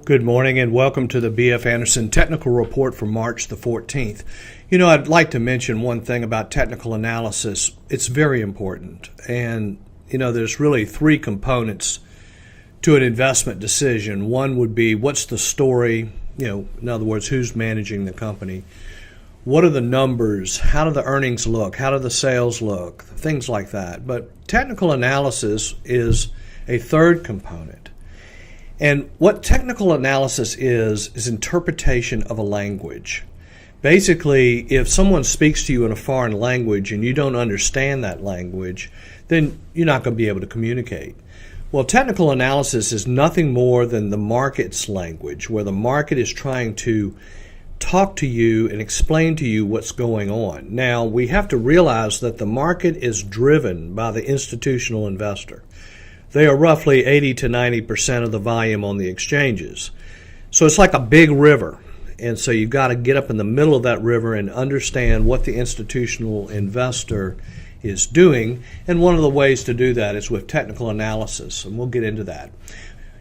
Good morning and welcome to the B.F. Anderson Technical Report for March the 14th. You know, I'd like to mention one thing about technical analysis. It's very important. And, you know, there's really three components to an investment decision. One would be what's the story, in other words, who's managing the company? What are the numbers? How do the earnings look? How do the sales look? Things like that. But technical analysis is a third component. And what technical analysis is interpretation of a language. Basically, if someone speaks to you in a foreign language and you don't understand that language, then you're not going to be able to communicate. Well, technical analysis is nothing more than the market's language, where the market is trying to talk to you and explain to you what's going on. Now, we have to realize that the market is driven by the institutional investor. They are roughly 80 to 90% of the volume on the exchanges. So it's like a big river. And so you've got to get up in the middle of that river and understand what the institutional investor is doing. And one of the ways to do that is with technical analysis. And we'll get into that.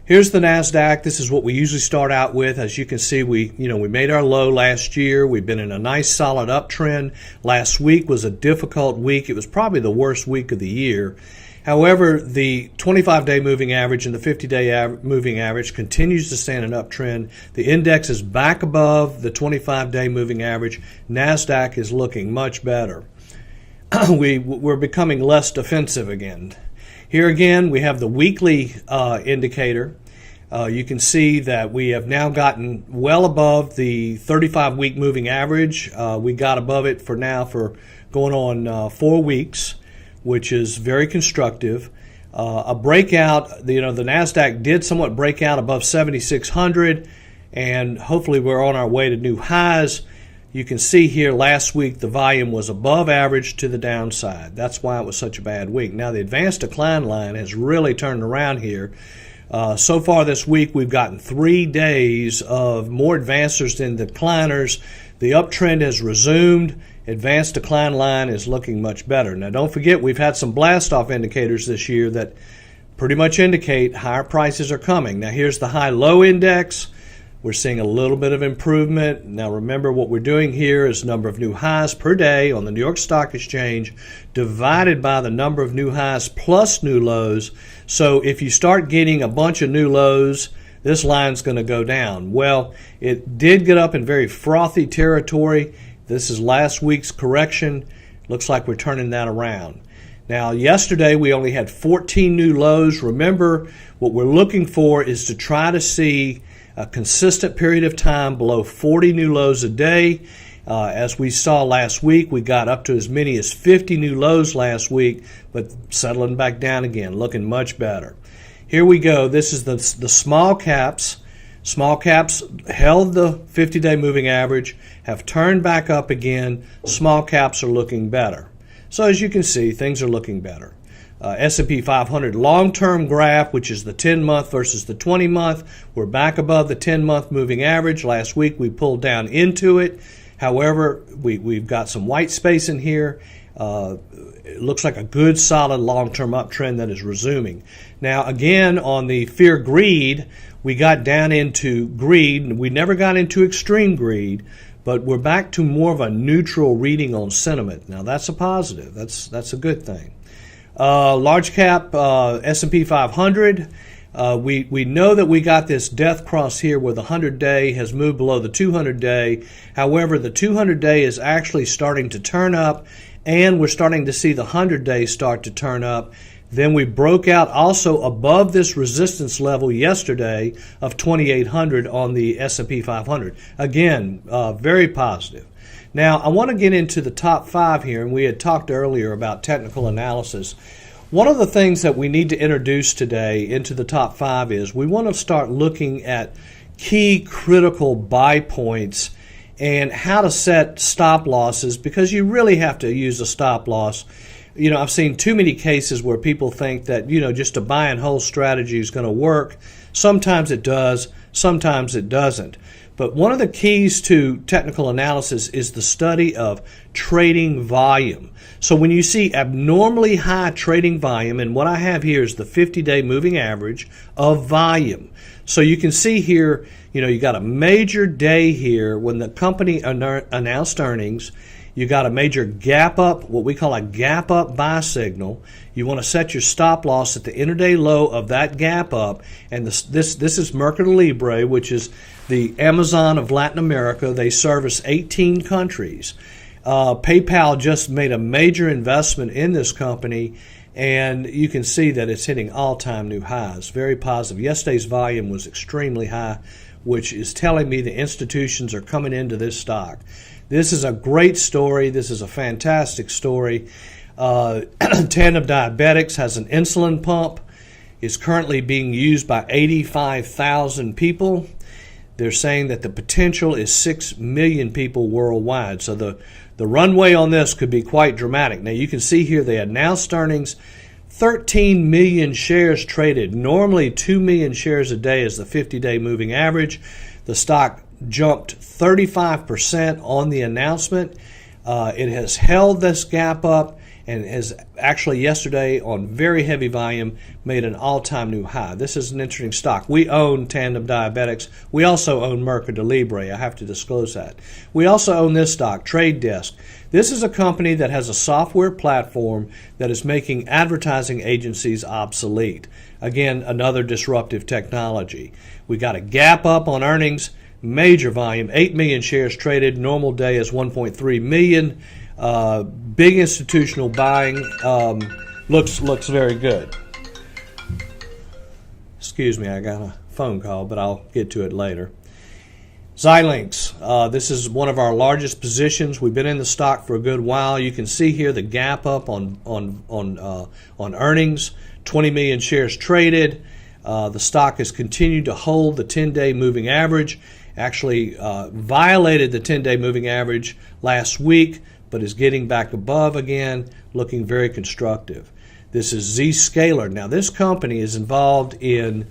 Here's the NASDAQ. This is what we usually start out with. As you can see, we made our low last year. We've been in a nice solid uptrend. Last week was a difficult week. It was probably the worst week of the year. However, the 25-day moving average and the 50-day moving average continues to stay in an uptrend. The index is back above the 25-day moving average. NASDAQ is looking much better. We're becoming less defensive again. Here again, we have the weekly indicator. You can see that we have now gotten well above the 35-week moving average. We got above it for going on 4 weeks, which is very constructive. A breakout, the NASDAQ did somewhat break out above 7,600, and hopefully we're on our way to new highs. You can see here last week the volume was above average to the downside. That's why it was such a bad week. Now the advanced decline line has really turned around here. So far this week we've gotten 3 days of more advancers than decliners. The uptrend has resumed. Advanced decline line is looking much better. Now don't forget we've had some blast-off indicators this year that pretty much indicate higher prices are coming. Now here's the high-low index. We're seeing a little bit of improvement. Now remember what we're doing here is number of new highs per day on the New York Stock Exchange divided by the number of new highs plus new lows. So if you start getting a bunch of new lows, this line's going to go down. Well, it did get up in very frothy territory. This is last week's correction. Looks like we're turning that around. Now, yesterday we only had 14 new lows. Remember, what we're looking for is to try to see a consistent period of time below 40 new lows a day. As we saw last week, we got up to as many as 50 new lows last week, but settling back down again, looking much better. Here we go. This is the small caps. Small caps held the 50-day moving average, have turned back up again. Small caps are looking better. So as you can see, things are looking better. S&P 500 long-term graph, which is the 10-month versus the 20-month. We're back above the 10-month moving average. Last week we pulled down into it. However, we've got some white space in here. It looks like a good, solid long-term uptrend that is resuming. Now, again, on the fear greed, we got down into greed. We never got into extreme greed, but we're back to more of a neutral reading on sentiment. Now, that's a positive. That's a good thing. Large cap S&P 500. We know that we got this death cross here where the 100-day has moved below the 200-day. However, the 200-day is actually starting to turn up, and we're starting to see the 100-day start to turn up. Then we broke out also above this resistance level yesterday of 2,800 on the S&P 500. Again, very positive. Now, I want to get into the top 5 here, and we had talked earlier about technical analysis. One of the things that we need to introduce today into the top 5 is we want to start looking at key critical buy points and how to set stop losses, because you really have to use a stop loss. I've seen too many cases where people think that, just a buy and hold strategy is going to work. Sometimes it does, sometimes it doesn't. But one of the keys to technical analysis is the study of trading volume. So when you see abnormally high trading volume, and what I have here is the 50-day moving average of volume. So you can see here, you got a major day here when the company announced earnings. You got a major gap up, what we call a gap up buy signal. You want to set your stop loss at the intraday low of that gap up. And this is Mercado Libre, which is the Amazon of Latin America. They service 18 countries. PayPal just made a major investment in this company, and you can see that it's hitting all-time new highs. Very positive. Yesterday's volume was extremely high, which is telling me the institutions are coming into this stock. This is a great story. This is a fantastic story. Tandem Diabetics has an insulin pump. It's currently being used by 85,000 people. They're saying that the potential is 6 million people worldwide. So the runway on this could be quite dramatic. Now you can see here they announced earnings. 13 million shares traded. Normally 2 million shares a day is the 50-day moving average. The stock jumped 35% on the announcement. It has held this gap up and has actually yesterday on very heavy volume made an all-time new high. This is an interesting stock. We own Tandem Diabetics. We also own Mercado Libre. I have to disclose that. We also own this stock, Trade Desk. This is a company that has a software platform that is making advertising agencies obsolete. Again, another disruptive technology. We got a gap up on earnings. Major volume, 8 million shares traded. Normal day is 1.3 million. Big institutional buying. Looks very good. Excuse me, I got a phone call, but I'll get to it later. Xilinx. This is one of our largest positions. We've been in the stock for a good while. You can see here the gap up on earnings. 20 million shares traded. The stock has continued to hold the 10-day moving average. Actually violated the 10-day moving average last week, but is getting back above again, looking very constructive. This is Zscaler. Now, this company is involved in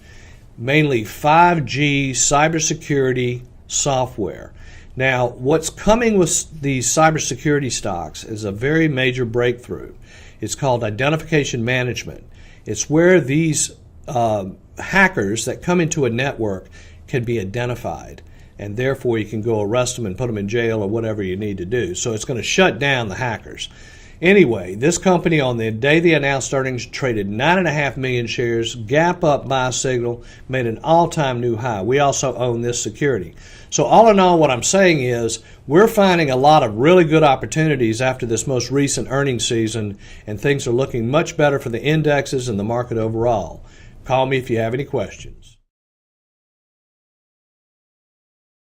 mainly 5G cybersecurity software. Now, what's coming with these cybersecurity stocks is a very major breakthrough. It's called identification management. It's where these hackers that come into a network can be identified, and therefore you can go arrest them and put them in jail or whatever you need to do. So it's going to shut down the hackers. Anyway, this company on the day they announced earnings traded 9.5 million shares, gap up buy signal, made an all-time new high. We also own this security. So all in all, what I'm saying is we're finding a lot of really good opportunities after this most recent earnings season, and things are looking much better for the indexes and the market overall. Call me if you have any questions.